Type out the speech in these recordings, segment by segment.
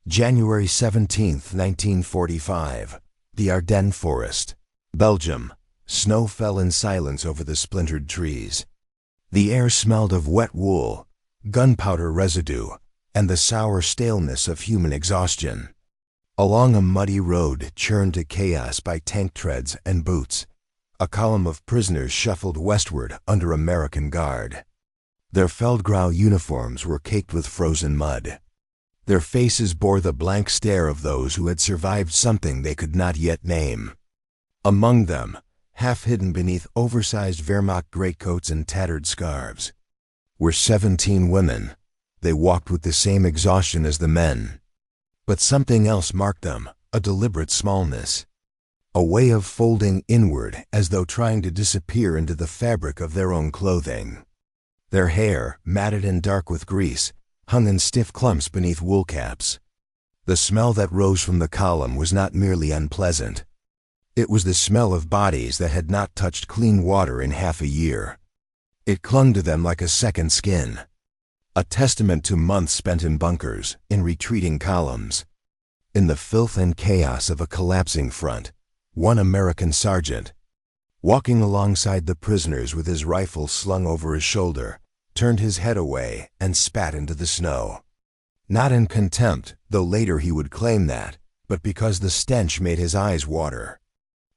January 17, 1945. The Ardennes Forest, Belgium. Snow fell in silence over the splintered trees. The air smelled of wet wool, gunpowder residue, and the sour staleness of human exhaustion. Along a muddy road churned to chaos by tank treads and boots, a column of prisoners shuffled westward under American guard. Their Feldgrau uniforms were caked with frozen mud. Their faces bore the blank stare of those who had survived something they could not yet name. Among them, half hidden beneath oversized Wehrmacht greatcoats and tattered scarves, were 17 women. They walked with the same exhaustion as the men. But something else marked them, a deliberate smallness. A way of folding inward as though trying to disappear into the fabric of their own clothing. Their hair, matted and dark with grease, hung in stiff clumps beneath wool caps. The smell that rose from the column was not merely unpleasant. It was the smell of bodies that had not touched clean water in half a year. It clung to them like a second skin, a testament to months spent in bunkers, in retreating columns. In the filth and chaos of a collapsing front, one American sergeant, walking alongside the prisoners with his rifle slung over his shoulder, turned his head away and spat into the snow. Not in contempt, though later he would claim that, but because the stench made his eyes water.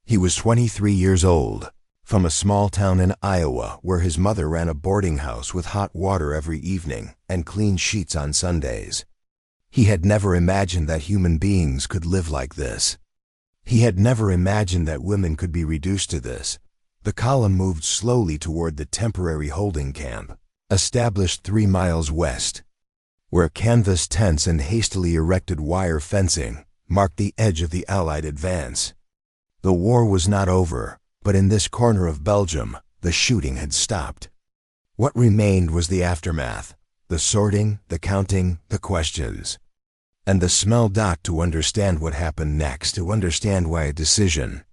He was 23 years old, from a small town in Iowa where his mother ran a boarding house with hot water every evening and clean sheets on Sundays. He had never imagined that human beings could live like this. He had never imagined that women could be reduced to this. The column moved slowly toward the temporary holding camp, established 3 miles west, where canvas tents and hastily erected wire fencing marked the edge of the Allied advance. The war was not over, but in this corner of Belgium, the shooting had stopped. What remained was the aftermath, the sorting, the counting, the questions. And the smell docked to understand what happened next, to understand why a decision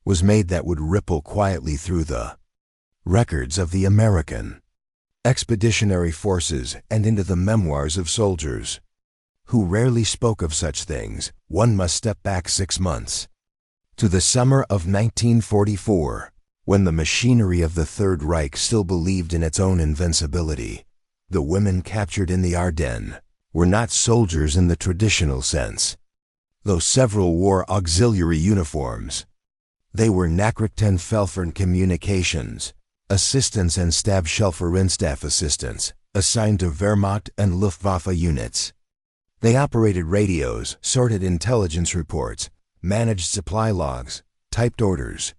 was made that would ripple quietly through the records of the American Expeditionary Forces and into the memoirs of soldiers who rarely spoke of such things. One must step back 6 months to the summer of 1944, when the machinery of the Third Reich still believed in its own invincibility. The women captured in the Ardennes were not soldiers in the traditional sense, though several wore auxiliary uniforms. They were Nachrichtenfeldern communications, assistants and Stabshelferinstaff assistants, assigned to Wehrmacht and Luftwaffe units. They operated radios, sorted intelligence reports, managed supply logs, typed orders.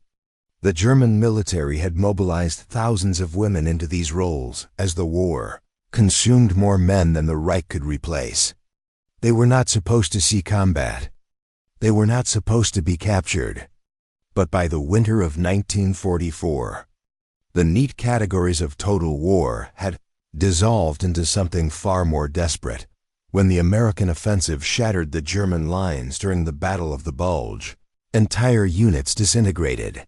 The German military had mobilized thousands of women into these roles as the war consumed more men than the Reich could replace. They were not supposed to see combat. They were not supposed to be captured. But by the winter of 1944, the neat categories of total war had dissolved into something far more desperate. When the American offensive shattered the German lines during the Battle of the Bulge, entire units disintegrated.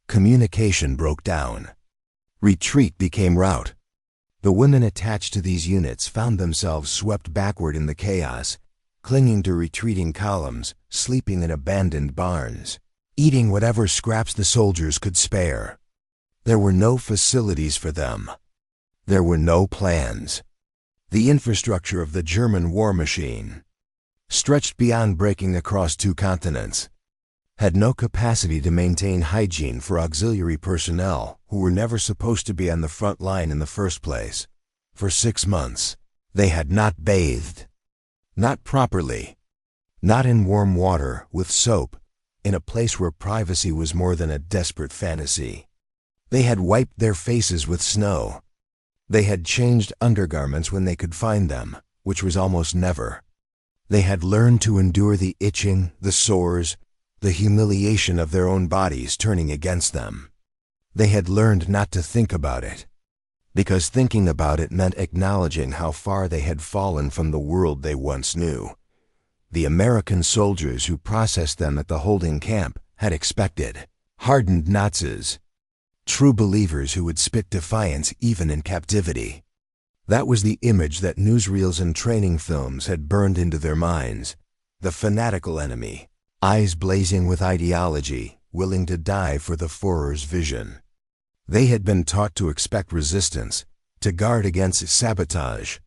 Communication broke down. Retreat became rout. The women attached to these units found themselves swept backward in the chaos, clinging to retreating columns, sleeping in abandoned barns, eating whatever scraps the soldiers could spare. There were no facilities for them. There were no plans. The infrastructure of the German war machine, stretched beyond breaking across 2 continents, had no capacity to maintain hygiene for auxiliary personnel who were never supposed to be on the front line in the first place. For 6 months, they had not bathed. Not properly. Not in warm water, with soap, in a place where privacy was more than a desperate fantasy. They had wiped their faces with snow. They had changed undergarments when they could find them, which was almost never. They had learned to endure the itching, the sores, the humiliation of their own bodies turning against them. They had learned not to think about it, because thinking about it meant acknowledging how far they had fallen from the world they once knew. The American soldiers who processed them at the holding camp had expected hardened Nazis, true believers who would spit defiance even in captivity. That was the image that newsreels and training films had burned into their minds. The fanatical enemy, eyes blazing with ideology, willing to die for the Führer's vision. They had been taught to expect resistance, to guard against sabotage,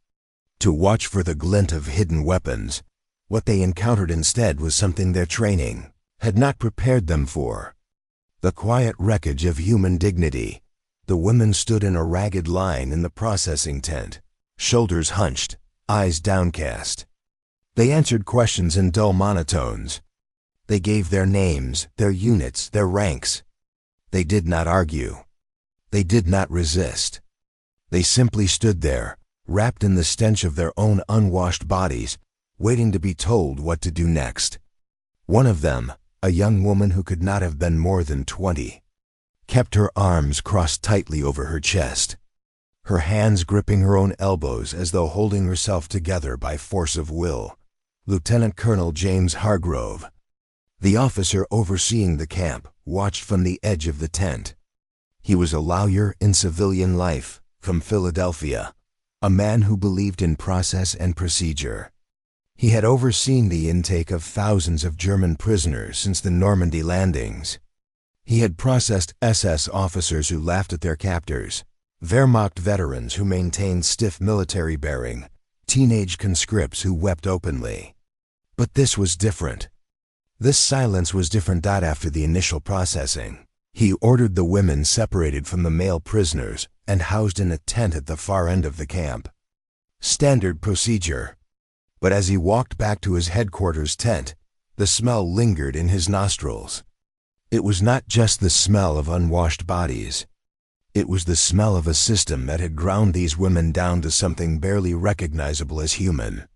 to watch for the glint of hidden weapons. What they encountered instead was something their training had not prepared them for. The quiet wreckage of human dignity. The women stood in a ragged line in the processing tent, shoulders hunched, eyes downcast. They answered questions in dull monotones. They gave their names, their units, their ranks. They did not argue. They did not resist. They simply stood there, wrapped in the stench of their own unwashed bodies, waiting to be told what to do next. One of them, a young woman who could not have been more than 20, kept her arms crossed tightly over her chest, her hands gripping her own elbows as though holding herself together by force of will. Lieutenant Colonel James Hargrove, the officer overseeing the camp, watched from the edge of the tent. He was a lawyer in civilian life, from Philadelphia, a man who believed in process and procedure. He had overseen the intake of thousands of German prisoners since the Normandy landings. He had processed SS officers who laughed at their captors, Wehrmacht veterans who maintained stiff military bearing, teenage conscripts who wept openly. But this was different. This silence was different. After the initial processing, he ordered the women separated from the male prisoners and housed in a tent at the far end of the camp. Standard procedure. But as he walked back to his headquarters tent, the smell lingered in his nostrils. It was not just the smell of unwashed bodies. It was the smell of a system that had ground these women down to something barely recognizable as human.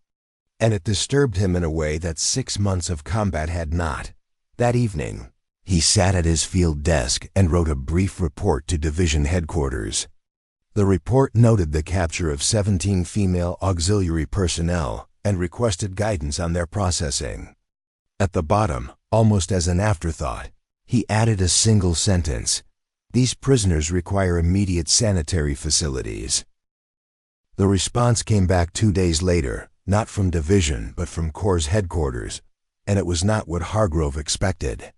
And it disturbed him in a way that 6 months of combat had not. That evening, he sat at his field desk and wrote a brief report to division headquarters. The report noted the capture of 17 female auxiliary personnel and requested guidance on their processing. At the bottom, almost as an afterthought, he added a single sentence: "These prisoners require immediate sanitary facilities." The response came back 2 days later, not from division but from Corps headquarters, and it was not what Hargrove expected.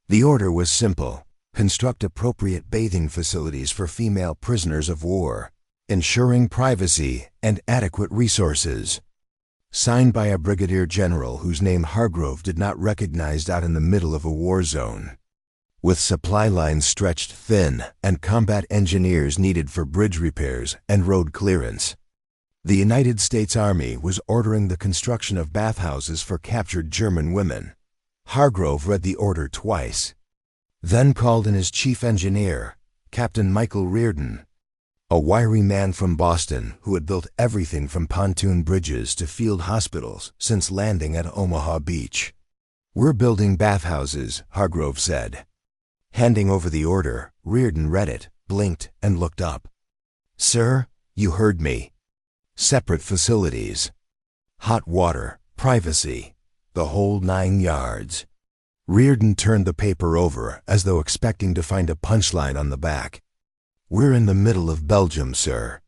The order was simple: construct appropriate bathing facilities for female prisoners of war, ensuring privacy and adequate resources. Signed by a brigadier general whose name Hargrove did not recognize out in the middle of a war zone. With supply lines stretched thin and combat engineers needed for bridge repairs and road clearance, the United States Army was ordering the construction of bathhouses for captured German women. Hargrove read the order twice, then called in his chief engineer, Captain Michael Reardon, a wiry man from Boston who had built everything from pontoon bridges to field hospitals since landing at Omaha Beach. "We're building bathhouses," Hargrove said. Handing over the order, Reardon read it, blinked, and looked up. "Sir, you heard me. Separate facilities. Hot water, privacy, the whole 9 yards." Reardon turned the paper over as though expecting to find a punchline on the back. "We're in the middle of Belgium, sir.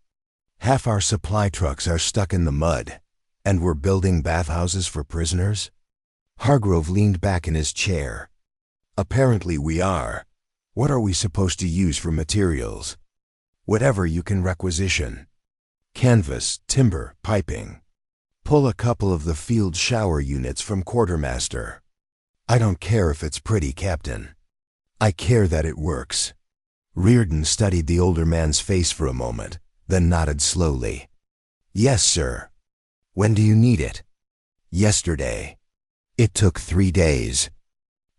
Half our supply trucks are stuck in the mud, and we're building bathhouses for prisoners?" Hargrove leaned back in his chair. "Apparently we are. What are we supposed to use for materials?" "Whatever you can requisition. Canvas, timber, piping. Pull a couple of the field shower units from quartermaster. I don't care if it's pretty, Captain. I care that it works." Reardon studied the older man's face for a moment, then nodded slowly. "Yes, sir." "When do you need it?" "Yesterday." It took 3 days.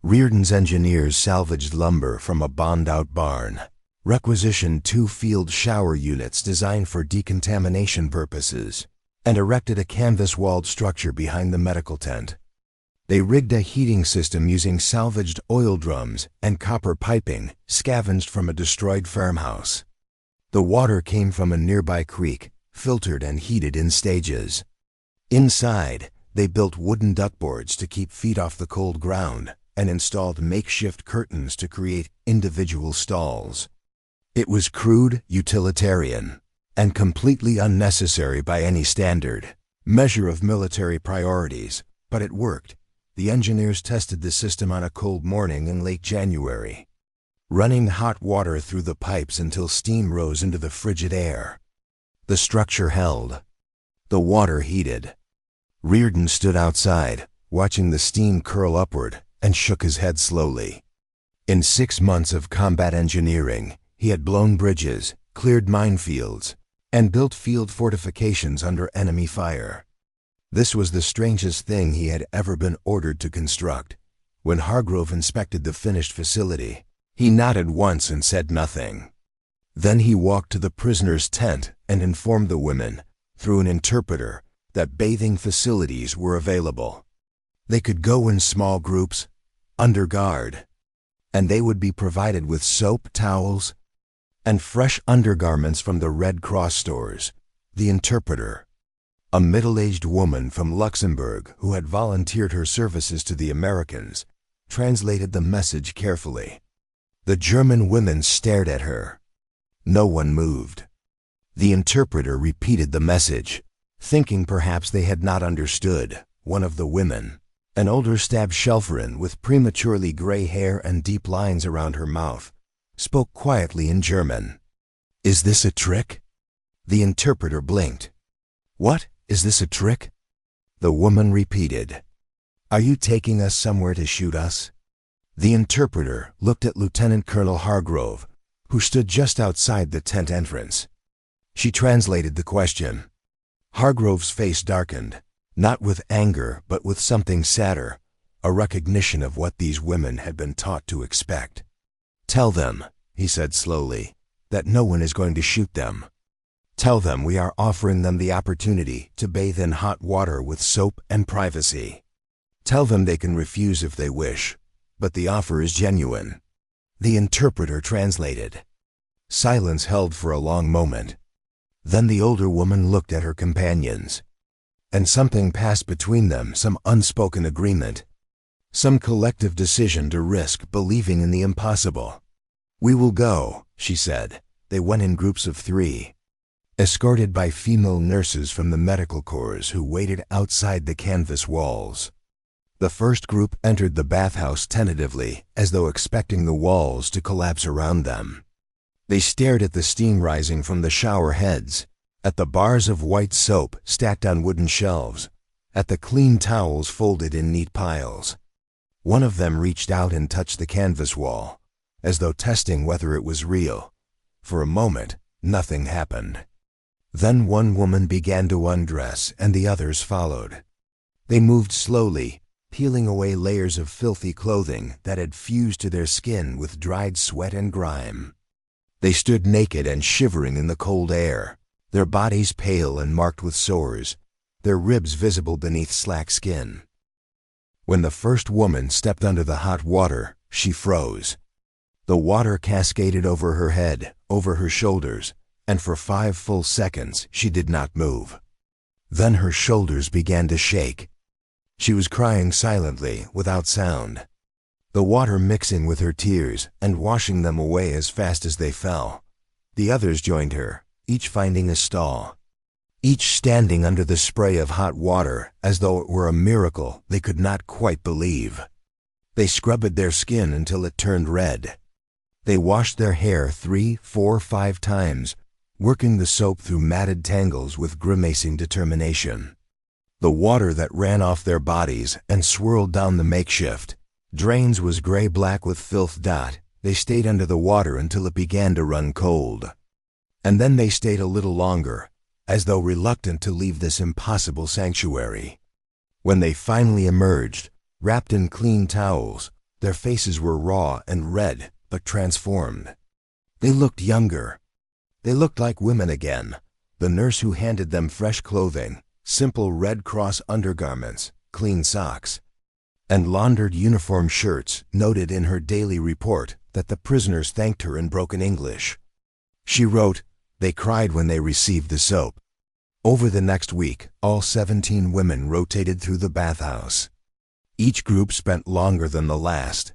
Reardon's engineers salvaged lumber from a bombed-out barn, requisitioned 2 field shower units designed for decontamination purposes, and erected a canvas-walled structure behind the medical tent. They rigged a heating system using salvaged oil drums and copper piping scavenged from a destroyed farmhouse. The water came from a nearby creek, filtered and heated in stages. Inside, they built wooden duckboards to keep feet off the cold ground and installed makeshift curtains to create individual stalls. It was crude, utilitarian, and completely unnecessary by any standard measure of military priorities, but it worked. The engineers tested the system on a cold morning in late January, running hot water through the pipes until steam rose into the frigid air. The structure held. The water heated. Reardon stood outside, watching the steam curl upward, and shook his head slowly. In 6 months of combat engineering, he had blown bridges, cleared minefields, and built field fortifications under enemy fire. This was the strangest thing he had ever been ordered to construct. When Hargrove inspected the finished facility, he nodded once and said nothing. Then he walked to the prisoner's tent and informed the women, through an interpreter, that bathing facilities were available. They could go in small groups, under guard, and they would be provided with soap, towels, and fresh undergarments from the Red Cross stores. The interpreter, a middle-aged woman from Luxembourg who had volunteered her services to the Americans, translated the message carefully. The German women stared at her. No one moved. The interpreter repeated the message, thinking perhaps they had not understood. One of the women, an older Stabschelferin with prematurely gray hair and deep lines around her mouth, spoke quietly in German. "Is this a trick?" The interpreter blinked. "What? Is this a trick?" The woman repeated. "Are you taking us somewhere to shoot us?" The interpreter looked at Lieutenant Colonel Hargrove, who stood just outside the tent entrance. She translated the question. Hargrove's face darkened, not with anger but with something sadder, a recognition of what these women had been taught to expect. "Tell them," he said slowly, "that no one is going to shoot them. Tell them we are offering them the opportunity to bathe in hot water with soap and privacy. Tell them they can refuse if they wish, but the offer is genuine." The interpreter translated. Silence held for a long moment. Then the older woman looked at her companions, and something passed between them, some unspoken agreement, some collective decision to risk believing in the impossible. "We will go," she said. They went in groups of 3. Escorted by female nurses from the medical corps who waited outside the canvas walls. The first group entered the bathhouse tentatively, as though expecting the walls to collapse around them. They stared at the steam rising from the shower heads, at the bars of white soap stacked on wooden shelves, at the clean towels folded in neat piles. One of them reached out and touched the canvas wall, as though testing whether it was real. For a moment, nothing happened. Then one woman began to undress, and the others followed. They moved slowly, peeling away layers of filthy clothing that had fused to their skin with dried sweat and grime. They stood naked and shivering in the cold air, their bodies pale and marked with sores, their ribs visible beneath slack skin. When the first woman stepped under the hot water, she froze. The water cascaded over her head, over her shoulders, and for 5 full seconds she did not move. Then her shoulders began to shake. She was crying silently, without sound, the water mixing with her tears and washing them away as fast as they fell. The others joined her, each finding a stall, each standing under the spray of hot water as though it were a miracle they could not quite believe. They scrubbed their skin until it turned red. They washed their hair 3, 4, 5 times, working the soap through matted tangles with grimacing determination. The water that ran off their bodies and swirled down the makeshift drains was gray-black with filth. They stayed under the water until it began to run cold. And then they stayed a little longer, as though reluctant to leave this impossible sanctuary. When they finally emerged, wrapped in clean towels, their faces were raw and red, but transformed. They looked younger. They looked like women again. The nurse who handed them fresh clothing, simple Red Cross undergarments, clean socks, and laundered uniform shirts, noted in her daily report that the prisoners thanked her in broken English. She wrote, "They cried when they received the soap." Over the next week, all 17 women rotated through the bathhouse. Each group spent longer than the last,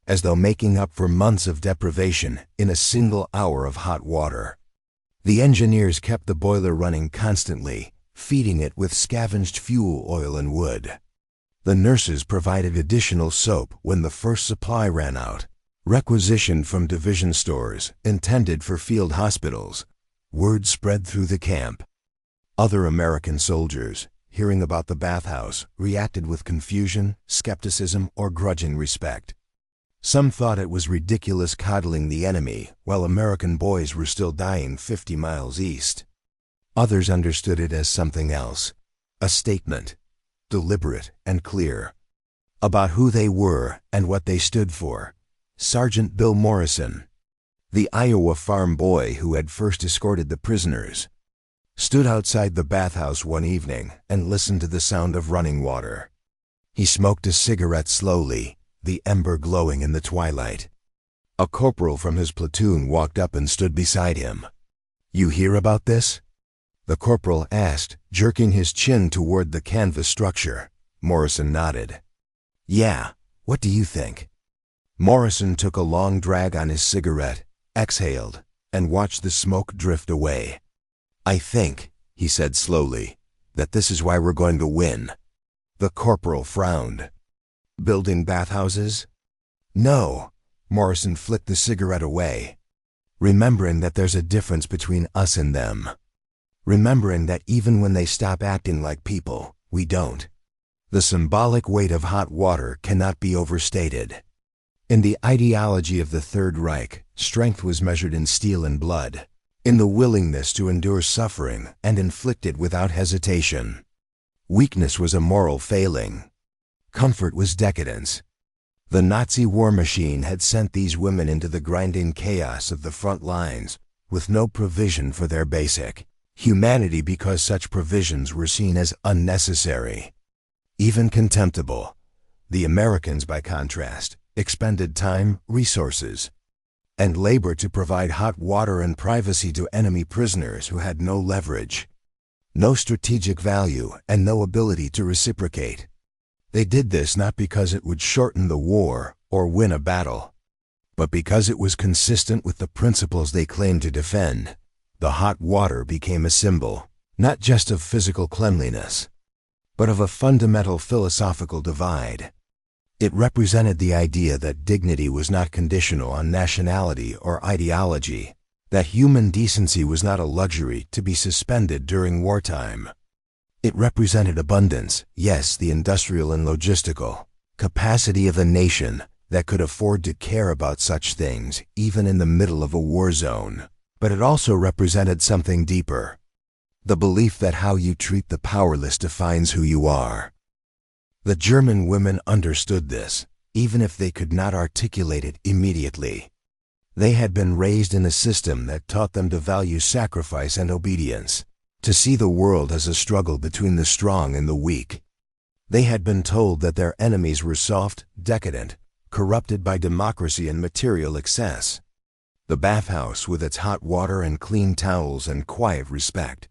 as though making up for months of deprivation in a single hour of hot water. The engineers kept the boiler running constantly, feeding it with scavenged fuel oil and wood. The nurses provided additional soap when the first supply ran out, requisitioned from division stores intended for field hospitals. Word spread through the camp. Other American soldiers, hearing about the bathhouse, reacted with confusion, skepticism, or grudging respect. Some thought it was ridiculous coddling the enemy while American boys were still dying 50 miles east. Others understood it as something else, a statement, deliberate and clear, about who they were and what they stood for. Sergeant Bill Morrison, the Iowa farm boy who had first escorted the prisoners, stood outside the bathhouse one evening and listened to the sound of running water. He smoked a cigarette slowly, the ember glowing in the twilight. A corporal from his platoon walked up and stood beside him. "You hear about this?" the corporal asked, jerking his chin toward the canvas structure. Morrison nodded. "Yeah, what do you think?" Morrison took a long drag on his cigarette, exhaled, and watched the smoke drift away. "I think," he said slowly, "that this is why we're going to win." The corporal frowned. "Building bathhouses?" "No." Morrison flicked the cigarette away. "Remembering that there's a difference between us and them. Remembering that even when they stop acting like people, we don't. The symbolic weight of hot water cannot be overstated. In the ideology of the Third Reich, strength was measured in steel and blood, in the willingness to endure suffering and inflict it without hesitation. Weakness was a moral failing. Comfort was decadence. The Nazi war machine had sent these women into the grinding chaos of the front lines with no provision for their basic humanity because such provisions were seen as unnecessary, even contemptible. The Americans, by contrast, expended time, resources, and labor to provide hot water and privacy to enemy prisoners who had no leverage, no strategic value, and no ability to reciprocate. They did this not because it would shorten the war or win a battle, but because it was consistent with the principles they claimed to defend. The hot water became a symbol, not just of physical cleanliness, but of a fundamental philosophical divide. It represented the idea that dignity was not conditional on nationality or ideology, that human decency was not a luxury to be suspended during wartime. It represented abundance, yes, the industrial and logistical capacity of a nation that could afford to care about such things even in the middle of a war zone. But it also represented something deeper, the belief that how you treat the powerless defines who you are. The German women understood this, even if they could not articulate it immediately. They had been raised in a system that taught them to value sacrifice and obedience, to see the world as a struggle between the strong and the weak. They had been told that their enemies were soft, decadent, corrupted by democracy and material excess. The bathhouse, with its hot water and clean towels and quiet respect,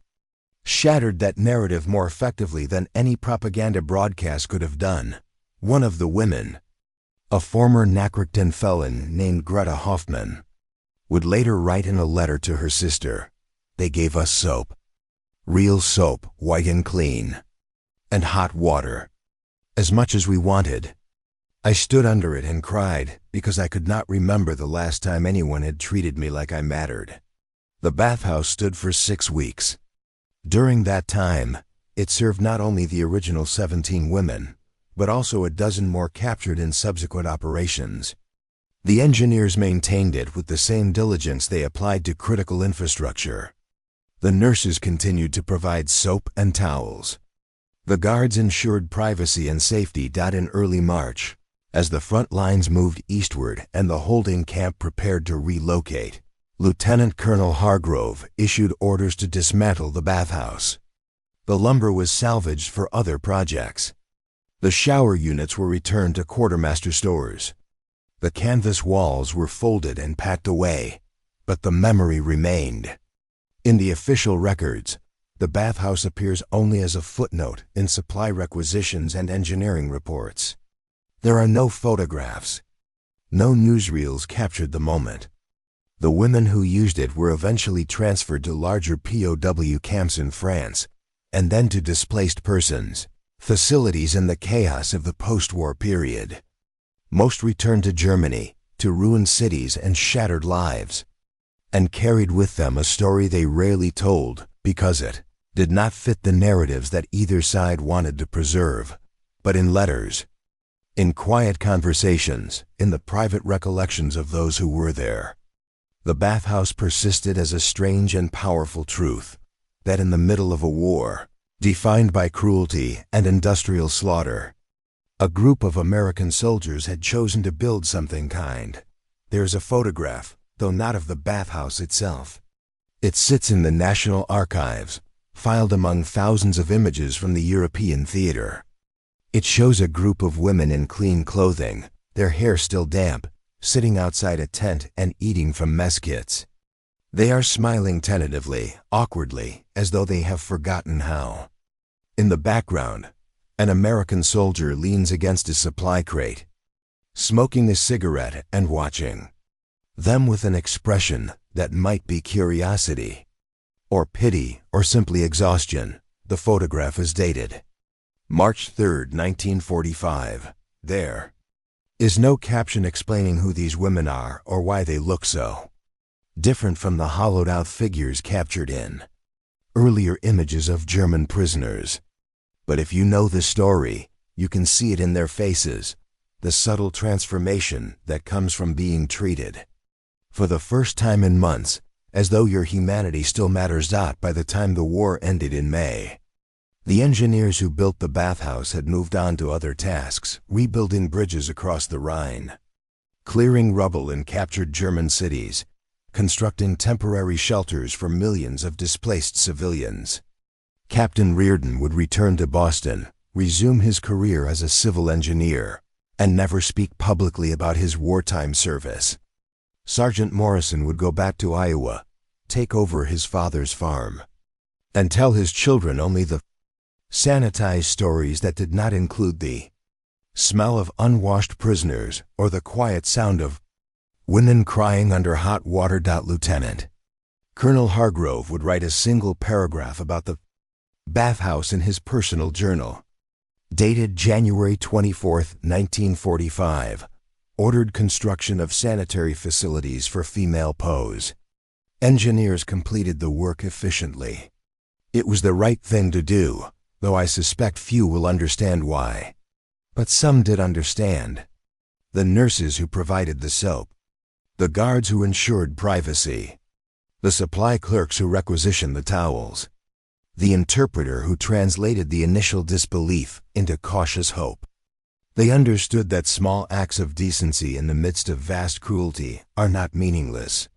shattered that narrative more effectively than any propaganda broadcast could have done. One of the women, a former Nachrichten felon named Greta Hoffman, would later write in a letter to her sister, "They gave us soap. Real soap, white and clean. And hot water. As much as we wanted. I stood under it and cried because I could not remember the last time anyone had treated me like I mattered." The bathhouse stood for 6 weeks. During that time, it served not only the original 17 women, but also a dozen more captured in subsequent operations. The engineers maintained it with the same diligence they applied to critical infrastructure. The nurses continued to provide soap and towels. The guards ensured privacy and safety. In early March, as the front lines moved eastward and the holding camp prepared to relocate, Lieutenant Colonel Hargrove issued orders to dismantle the bathhouse. The lumber was salvaged for other projects. The shower units were returned to quartermaster stores. The canvas walls were folded and packed away, but the memory remained. In the official records, the bathhouse appears only as a footnote in supply requisitions and engineering reports. There are no photographs. No newsreels captured the moment. The women who used it were eventually transferred to larger POW camps in France, and then to displaced persons facilities in the chaos of the post-war period. Most returned to Germany, to ruined cities and shattered lives, and carried with them a story they rarely told because it did not fit the narratives that either side wanted to preserve. But in letters, in quiet conversations, in the private recollections of those who were there, the bathhouse persisted as a strange and powerful truth that in the middle of a war, defined by cruelty and industrial slaughter, a group of American soldiers had chosen to build something kind. There's a photograph, though not of the bathhouse itself. It sits in the National Archives, filed among thousands of images from the European theater. It shows a group of women in clean clothing, their hair still damp, sitting outside a tent and eating from mess kits. They are smiling tentatively, awkwardly, as though they have forgotten how. In the background, an American soldier leans against a supply crate, smoking a cigarette and watching them with an expression that might be curiosity, or pity, or simply exhaustion. The photograph is dated March 3, 1945. There is no caption explaining who these women are or why they look so different from the hollowed-out figures captured in earlier images of German prisoners. But if you know the story, you can see it in their faces, the subtle transformation that comes from being treated, for the first time in months, as though your humanity still matters. By the time the war ended in May, the engineers who built the bathhouse had moved on to other tasks, rebuilding bridges across the Rhine, clearing rubble in captured German cities, constructing temporary shelters for millions of displaced civilians. Captain Reardon would return to Boston, resume his career as a civil engineer, and never speak publicly about his wartime service. Sergeant Morrison would go back to Iowa, take over his father's farm, and tell his children only the sanitized stories that did not include the smell of unwashed prisoners or the quiet sound of women crying under hot water. Lieutenant Colonel Hargrove would write a single paragraph about the bathhouse in his personal journal, dated January 24, 1945, ordered construction of sanitary facilities for female POWs. Engineers completed the work efficiently. It was the right thing to do, though I suspect few will understand why. But some did understand. The nurses who provided the soap, the guards who ensured privacy, the supply clerks who requisitioned the towels, the interpreter who translated the initial disbelief into cautious hope. They understood that small acts of decency in the midst of vast cruelty are not meaningless.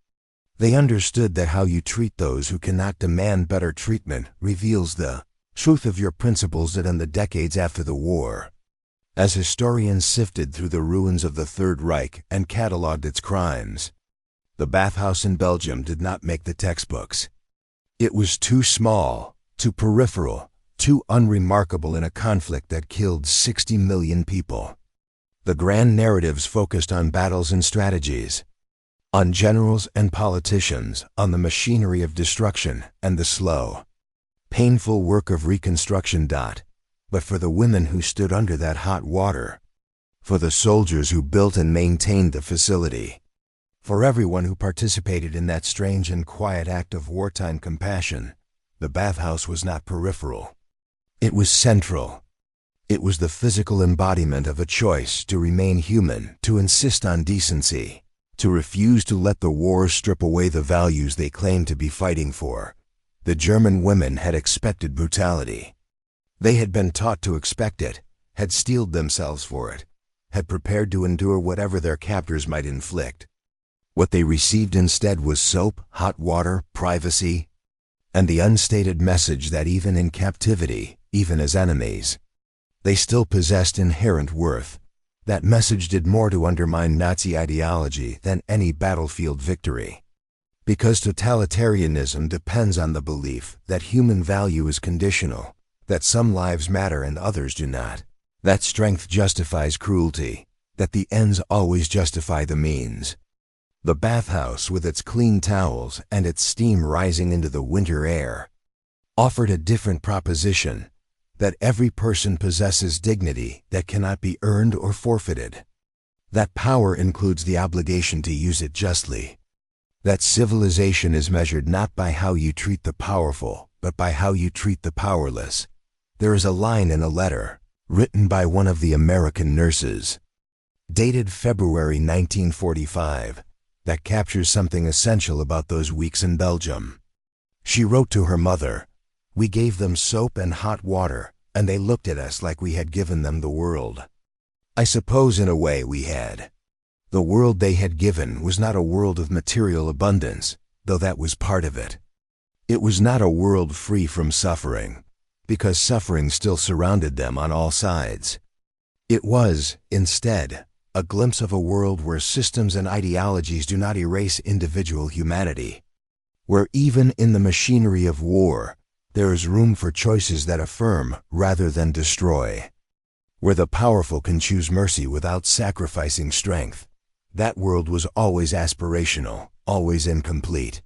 They understood that how you treat those who cannot demand better treatment reveals the truth of your principles. That in the decades after the war, as historians sifted through the ruins of the Third Reich and catalogued its crimes, the bathhouse in Belgium did not make the textbooks. It was too small, too peripheral, too unremarkable in a conflict that killed 60 million people. The grand narratives focused on battles and strategies, on generals and politicians, on the machinery of destruction and the slow, painful work of reconstruction. But for the women who stood under that hot water, for the soldiers who built and maintained the facility, for everyone who participated in that strange and quiet act of wartime compassion, the bathhouse was not peripheral. It was central. It was the physical embodiment of a choice to remain human, to insist on decency, to refuse to let the war strip away the values they claimed to be fighting for. The German women had expected brutality. They had been taught to expect it, had steeled themselves for it, had prepared to endure whatever their captors might inflict. What they received instead was soap, hot water, privacy, and the unstated message that even in captivity, even as enemies, they still possessed inherent worth. That message did more to undermine Nazi ideology than any battlefield victory. Because totalitarianism depends on the belief that human value is conditional, that some lives matter and others do not, that strength justifies cruelty, that the ends always justify the means. The bathhouse, with its clean towels and its steam rising into the winter air, offered a different proposition, that every person possesses dignity that cannot be earned or forfeited. That power includes the obligation to use it justly. That civilization is measured not by how you treat the powerful, but by how you treat the powerless. There is a line in a letter, written by one of the American nurses, dated February 1945, that captures something essential about those weeks in Belgium. She wrote to her mother, "We gave them soap and hot water, and they looked at us like we had given them the world. I suppose in a way we had. The world they had given was not a world of material abundance, though that was part of it. It was not a world free from suffering, because suffering still surrounded them on all sides. It was, instead, a glimpse of a world where systems and ideologies do not erase individual humanity, where even in the machinery of war, there is room for choices that affirm rather than destroy, where the powerful can choose mercy without sacrificing strength. That world was always aspirational, always incomplete.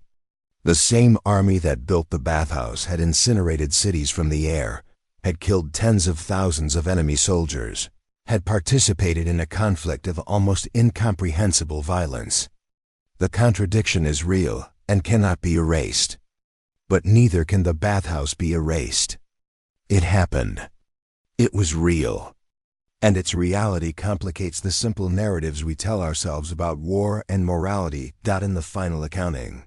The same army that built the bathhouse had incinerated cities from the air, had killed tens of thousands of enemy soldiers, had participated in a conflict of almost incomprehensible violence. The contradiction is real and cannot be erased. But neither can the bathhouse be erased. It happened. It was real. And its reality complicates the simple narratives we tell ourselves about war and morality. In the final accounting,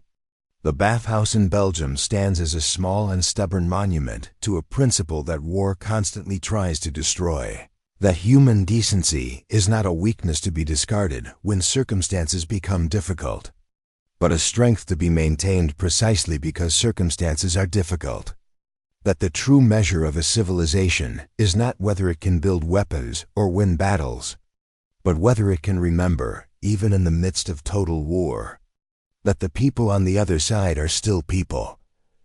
the bathhouse in Belgium stands as a small and stubborn monument to a principle that war constantly tries to destroy. That human decency is not a weakness to be discarded when circumstances become difficult, but a strength to be maintained precisely because circumstances are difficult. That the true measure of a civilization is not whether it can build weapons or win battles, but whether it can remember, even in the midst of total war, that the people on the other side are still people.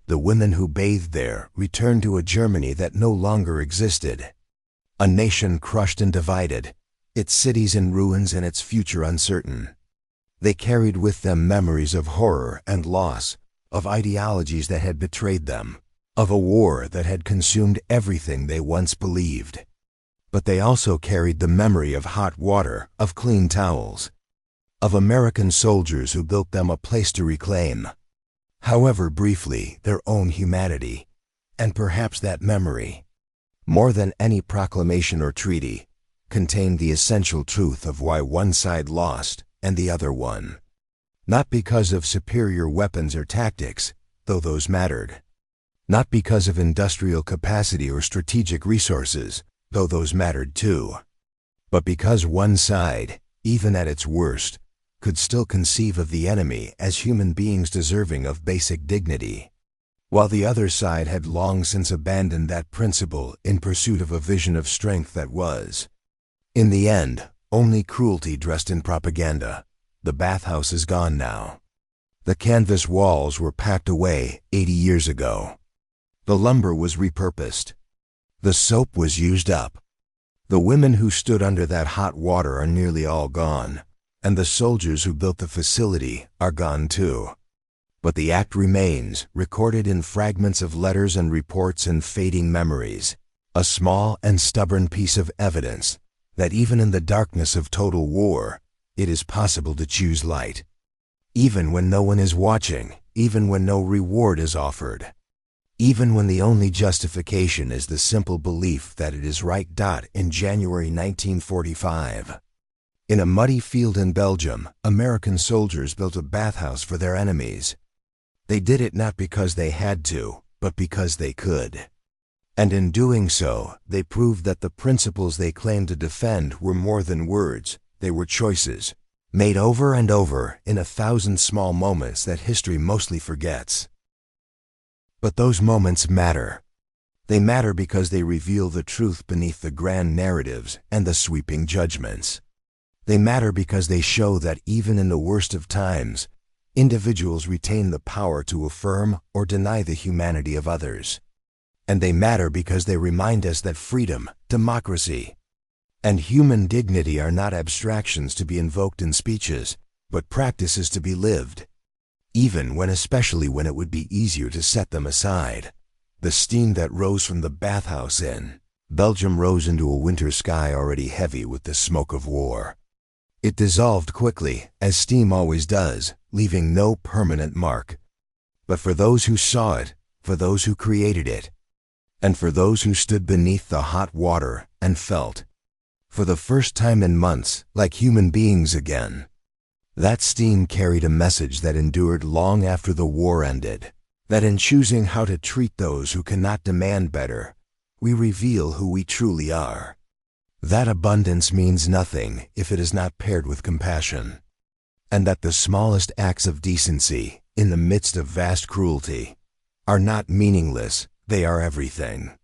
The women who bathed there returned to a Germany that no longer existed, a nation crushed and divided, its cities in ruins and its future uncertain. They carried with them memories of horror and loss, of ideologies that had betrayed them, of a war that had consumed everything they once believed. But they also carried the memory of hot water, of clean towels, of American soldiers who built them a place to reclaim, however briefly, their own humanity. And perhaps that memory, more than any proclamation or treaty, contained the essential truth of why one side lost and the other won. Not because of superior weapons or tactics, though those mattered. Not because of industrial capacity or strategic resources, though those mattered too. But because one side, even at its worst, could still conceive of the enemy as human beings deserving of basic dignity, while the other side had long since abandoned that principle in pursuit of a vision of strength that was, in the end, only cruelty dressed in propaganda. The bathhouse is gone now. The canvas walls were packed away 80 years ago. The lumber was repurposed. The soap was used up. The women who stood under that hot water are nearly all gone, and the soldiers who built the facility are gone too. But the act remains, recorded in fragments of letters and reports and fading memories, a small and stubborn piece of evidence that even in the darkness of total war, it is possible to choose light. Even when no one is watching, even when no reward is offered, even when the only justification is the simple belief that it is right. In January 1945, in a muddy field in Belgium, American soldiers built a bathhouse for their enemies. They did it not because they had to, but because they could. And in doing so, they proved that the principles they claimed to defend were more than words, they were choices, made over and over in 1,000 small moments that history mostly forgets. But those moments matter. They matter because they reveal the truth beneath the grand narratives and the sweeping judgments. They matter because they show that even in the worst of times, individuals retain the power to affirm or deny the humanity of others. And they matter because they remind us that freedom, democracy, and human dignity are not abstractions to be invoked in speeches, but practice is to be lived, especially when it would be easier to set them aside. The steam that rose from the Bathhouse in Belgium rose into a winter sky already heavy with the smoke of war. It dissolved quickly, as steam always does, leaving no permanent mark. But for those who saw it, for those who created it, and for those who stood beneath the hot water and felt, for the first time in months, like human beings again, that steam carried a message that endured long after the war ended, that in choosing how to treat those who cannot demand better, we reveal who we truly are. That abundance means nothing if it is not paired with compassion, and that the smallest acts of decency, in the midst of vast cruelty, are not meaningless, they are everything.